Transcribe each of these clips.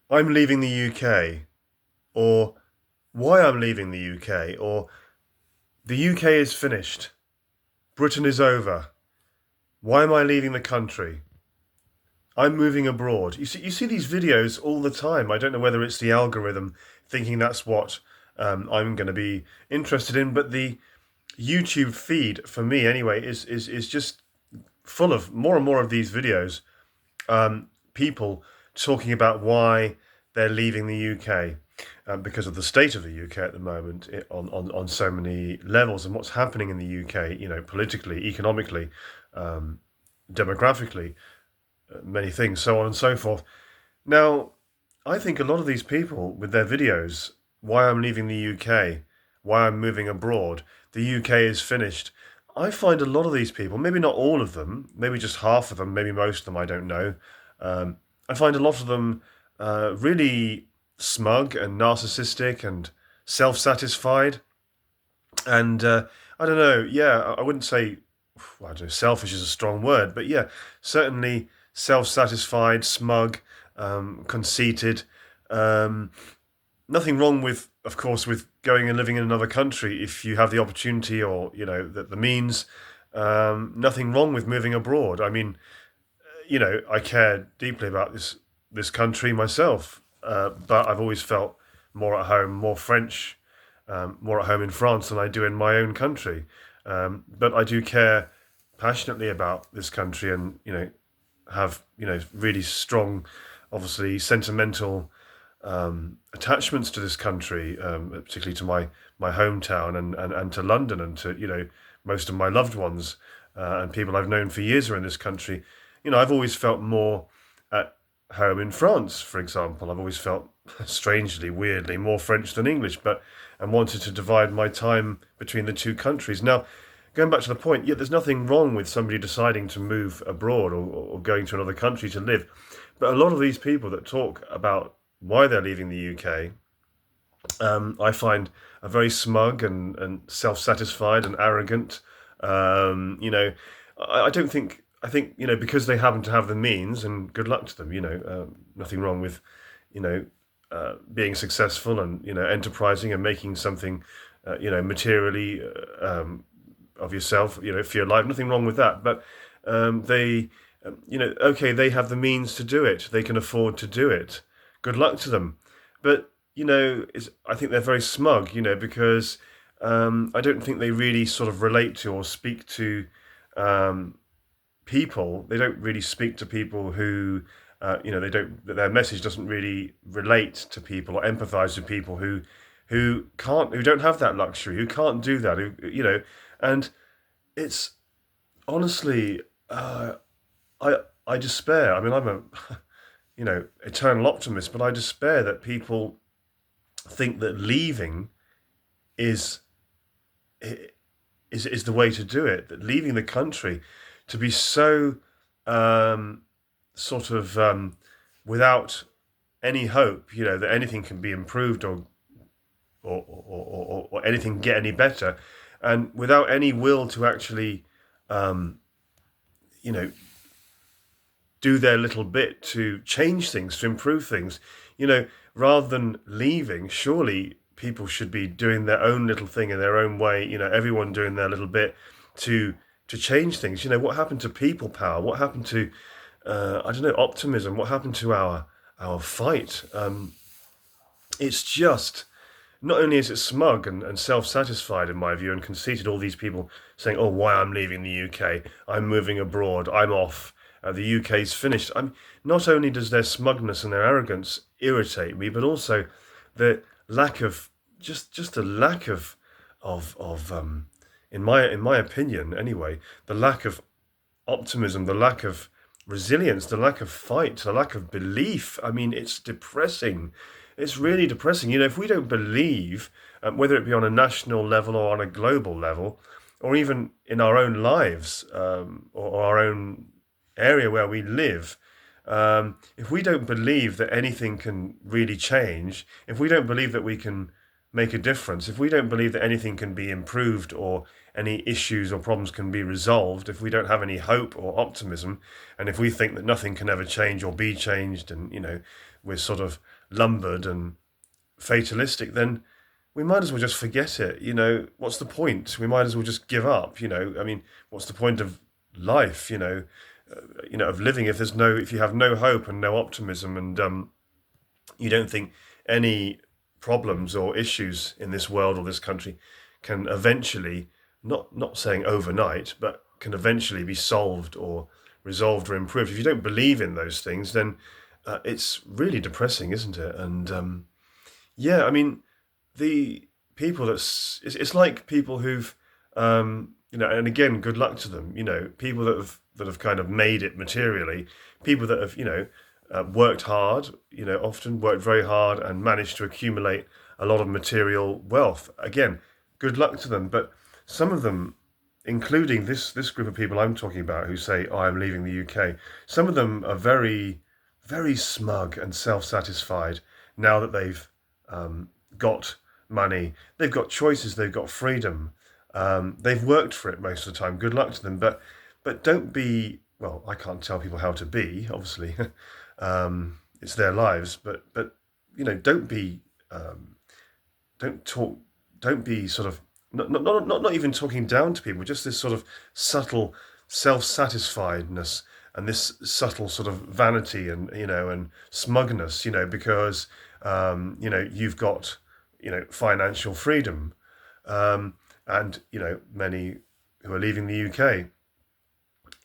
I'm leaving the UK, or why I'm leaving the UK, or the UK is finished, Britain is over, why am I leaving the country? I'm moving abroad. You see these videos all the time. I don't know whether it's the algorithm thinking that's what I'm going to be interested in, but the YouTube feed for me anyway is just full of more and more of these videos. People talking about why they're leaving the UK because of the state of the UK at the moment on so many levels and what's happening in the UK. Politically, economically, demographically, many things, so on and so forth. Now, I think a lot of these people with their videos, why I'm leaving the UK, why I'm moving abroad, the UK is finished. I find a lot of these people, maybe not all of them, maybe just half of them, maybe most of them, I don't know. I find a lot of them really smug and narcissistic and self-satisfied. And I don't know, yeah, I wouldn't say, well, I don't know, selfish is a strong word, but yeah, certainly self-satisfied, smug, conceited. Um, Nothing wrong with, of course, with going and living in another country if you have the opportunity or the means. Nothing wrong with moving abroad. I mean, I care deeply about this country myself, but I've always felt more at home, more French, more at home in France than I do in my own country. But I do care passionately about this country, and have really strong, obviously sentimental attachments to this country, particularly to my hometown and to London, and to most of my loved ones and people I've known for years are in this country. I've always felt more at home in France, for example. I've always felt strangely, weirdly, more French than English, but and wanted to divide my time between the two countries. Now, going back to the point, yeah, there's nothing wrong with somebody deciding to move abroad or going to another country to live. But a lot of these people that talk about why they're leaving the UK, I find are very smug and self-satisfied and arrogant. I don't think. I think because they happen to have the means, and good luck to them. Nothing wrong with being successful and enterprising and making something materially of yourself for your life. Nothing wrong with that. But they okay, they have the means to do it. They can afford to do it. Good luck to them. But I think they're very smug. Because I don't think they really sort of relate to or speak to people. They don't really speak to people who they don't. Their message doesn't really relate to people or empathize with people who don't have that luxury, who can't do that. And it's honestly, I despair. I mean, I'm a eternal optimist, but I despair that people think that leaving is is the way to do it. That leaving the country to be so sort of without any hope, that anything can be improved or anything get any better, and without any will to actually, you know, do their little bit to change things, to improve things. Rather than leaving, surely people should be doing their own little thing in their own way. Everyone doing their little bit to change things. What happened to people power? What happened to I don't know, optimism? What happened to our fight? It's just, not only is it smug and self-satisfied in my view and conceited, all these people saying, oh, why I'm leaving the UK, I'm moving abroad, I'm off, the UK's finished. Not only does their smugness and their arrogance irritate me, but also the lack of, just a lack of in my opinion anyway, the lack of optimism, the lack of resilience, the lack of fight, the lack of belief. It's depressing. It's really depressing. If we don't believe, whether it be on a national level or on a global level, or even in our own lives, or our own area where we live, if we don't believe that anything can really change, if we don't believe that we can make a difference, if we don't believe that anything can be improved or any issues or problems can be resolved, if we don't have any hope or optimism, and if we think that nothing can ever change or be changed, and we're sort of lumbered and fatalistic, then we might as well just forget it. What's the point? We might as well just give up. I mean, what's the point of life? Of living if you have no hope and no optimism, and you don't think any problems or issues in this world or this country can eventually, not saying overnight, but can eventually be solved or resolved or improved. If you don't believe in those things, then it's really depressing, isn't it? And yeah, I mean, the people it's like people who've and again, good luck to them. People that have kind of made it materially, people that have worked hard, often worked very hard and managed to accumulate a lot of material wealth. Again, good luck to them. But some of them, including this group of people I'm talking about, who say, "Oh, I'm leaving the UK," some of them are very, very smug and self-satisfied now that they've got money, they've got choices, they've got freedom. They've worked for it most of the time. Good luck to them. But don't be. Well, I can't tell people how to be. Obviously, it's their lives. But don't be. Don't talk. Don't be sort of not even talking down to people. Just this sort of subtle self-satisfiedness and this subtle sort of vanity and smugness. Because you've got financial freedom. And many who are leaving the UK.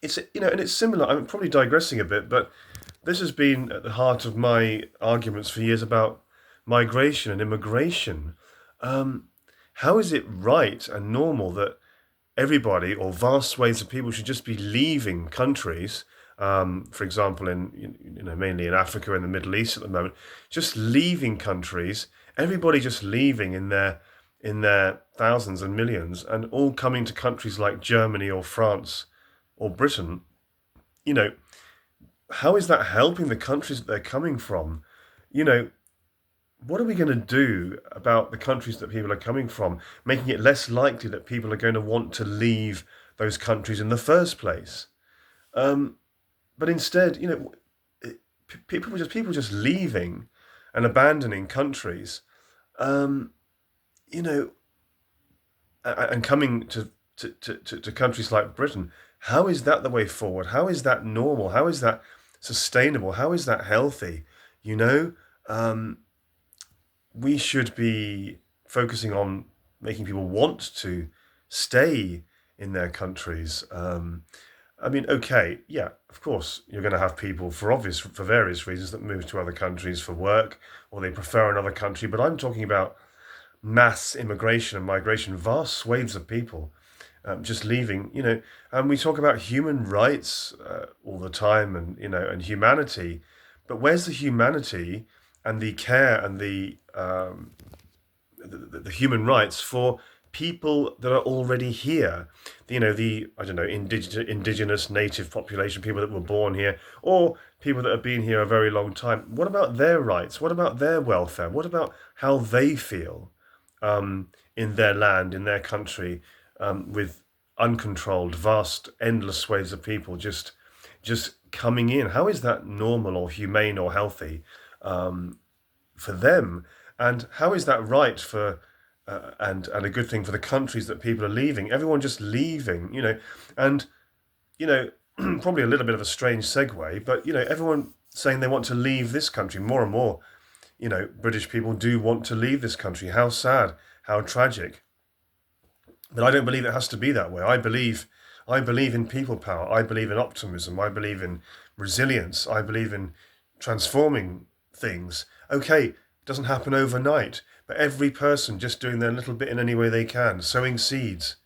It's and it's similar. I'm probably digressing a bit, but this has been at the heart of my arguments for years about migration and immigration. How is it right and normal that everybody or vast swathes of people should just be leaving countries? For example, mainly in Africa and the Middle East at the moment, just leaving countries. Everybody just leaving in their thousands and millions, and all coming to countries like Germany or France or Britain. How is that helping the countries that they're coming from? What are we going to do about the countries that people are coming from, making it less likely that people are going to want to leave those countries in the first place? But instead, people just leaving and abandoning countries. And coming to countries like Britain, how is that the way forward? How is that normal? How is that sustainable? How is that healthy? We should be focusing on making people want to stay in their countries. I mean, okay, yeah, of course, you're going to have people for various reasons that move to other countries for work, or they prefer another country. But I'm talking about mass immigration and migration, vast swathes of people just leaving, and we talk about human rights all the time and humanity, but where's the humanity and the care and the human rights for people that are already here? I don't know, indigenous native population, people that were born here, or people that have been here a very long time. What about their rights? What about their welfare? What about how they feel in their land, in their country, with uncontrolled, vast, endless swathes of people just coming in? How is that normal or humane or healthy for them? And how is that right for and a good thing for the countries that people are leaving? Everyone just leaving, and probably a little bit of a strange segue, but everyone saying they want to leave this country. More and more, British people do want to leave this country. How sad, how tragic. But I don't believe it has to be that way. I believe in people power. I believe in optimism. I believe in resilience. I believe in transforming things. Okay, it doesn't happen overnight, but every person just doing their little bit in any way they can, sowing seeds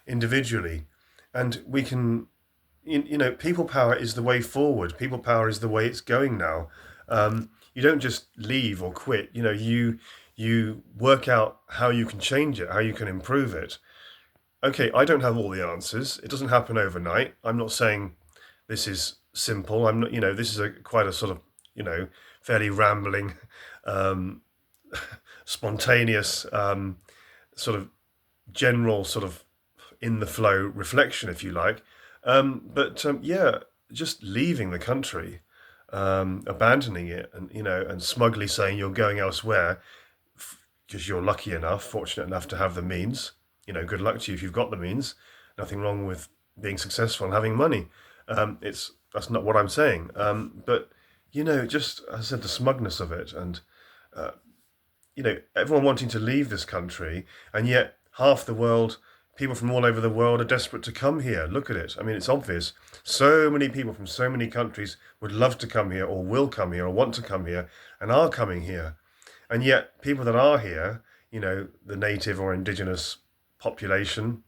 individually. And we can, people power is the way forward. People power is the way it's going now. You don't just leave or quit. You work out how you can change it, how you can improve it. Okay, I don't have all the answers. It doesn't happen overnight. I'm not saying this is simple. I'm not, this is quite a sort of, fairly rambling, spontaneous, sort of general sort of in the flow reflection, if you like. But yeah, just leaving the country. abandoning it and, and smugly saying you're going elsewhere because you're lucky enough, fortunate enough to have the means. Good luck to you if you've got the means. Nothing wrong with being successful and having money. That's not what I'm saying. But just as I said, the smugness of it, and everyone wanting to leave this country, and yet half the world, people from all over the world, are desperate to come here. Look at it. I mean, it's obvious. So many people from so many countries would love to come here, or will come here, or want to come here, and are coming here. And yet, people that are here, the native or indigenous population,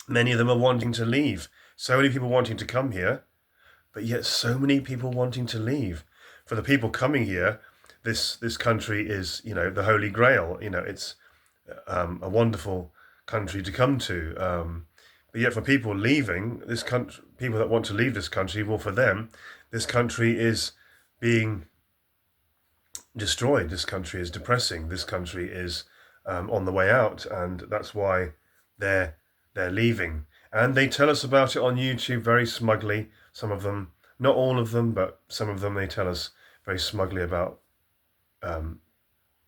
many of them are wanting to leave. So many people wanting to come here, but yet so many people wanting to leave. For the people coming here, this country is, the Holy Grail. It's a wonderful country to come to. But yet for people leaving this country, people that want to leave this country, well, for them, this country is being destroyed. This country is depressing. This country is on the way out, and that's why they're leaving. And they tell us about it on YouTube very smugly. Some of them, not all of them, but some of them, they tell us very smugly about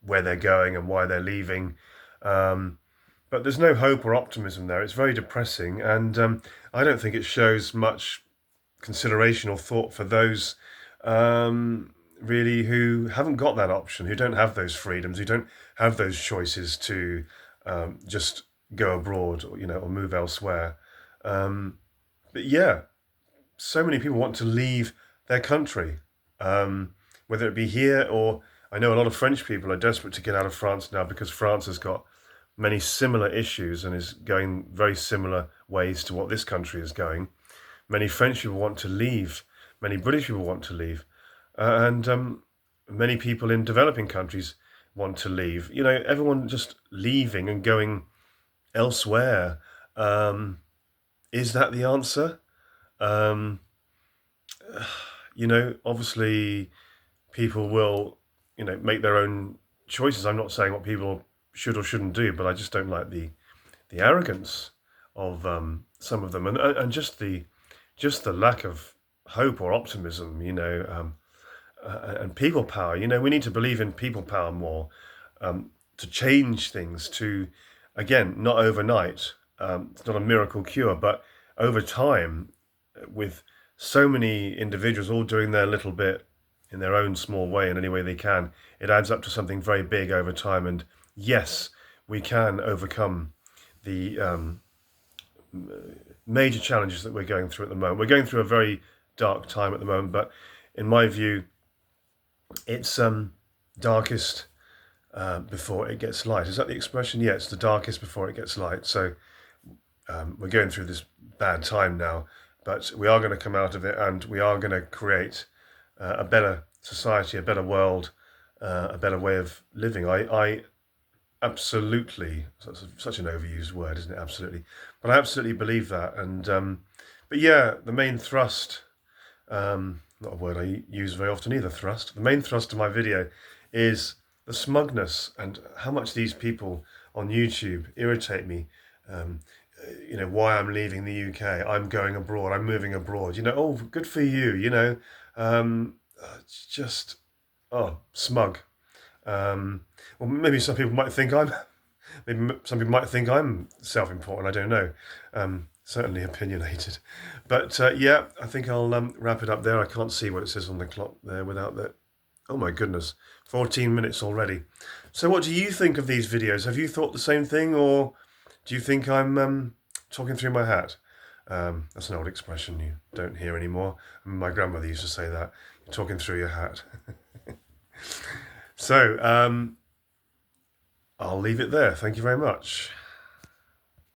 where they're going and why they're leaving. But there's no hope or optimism there. It's very depressing, and I don't think it shows much consideration or thought for those really who haven't got that option, who don't have those freedoms, who don't have those choices to just go abroad, or move elsewhere. But yeah, so many people want to leave their country, whether it be here or I know a lot of French people are desperate to get out of France now because France has got many similar issues and is going very similar ways to what this country is going. Many French people want to leave. Many British people want to leave. And many people in developing countries want to leave. Everyone just leaving and going elsewhere. Is that the answer? Obviously people will, make their own choices. I'm not saying what people should or shouldn't do, but I just don't like the arrogance of some of them, and just the lack of hope or optimism, and people power. We need to believe in people power more, to change things, to, again, not overnight. It's not a miracle cure, but over time, with so many individuals all doing their little bit in their own small way, in any way they can, it adds up to something very big over time. And yes, we can overcome the major challenges that we're going through at the moment. We're going through a very dark time at the moment, but in my view, it's darkest before it gets light. Is that the expression? Yeah, it's the darkest before it gets light. So we're going through this bad time now, but we are going to come out of it, and we are going to create a better society, a better world, a better way of living. I absolutely, such an overused word, isn't it? Absolutely. But I absolutely believe that. And but yeah, the main thrust, not a word I use very often either, thrust. The main thrust of my video is the smugness and how much these people on YouTube irritate me. Why I'm leaving the UK, I'm going abroad, I'm moving abroad, oh, good for you, it's just, smug. Well, maybe some people might think I'm self-important, I don't know. Certainly opinionated. But yeah, I think I'll wrap it up there. I can't see what it says on the clock there without that. Oh my goodness, 14 minutes already. So what do you think of these videos? Have you thought the same thing, or do you think I'm talking through my hat? That's an old expression you don't hear anymore. My grandmother used to say that, you're talking through your hat. So I'll leave it there. Thank you very much.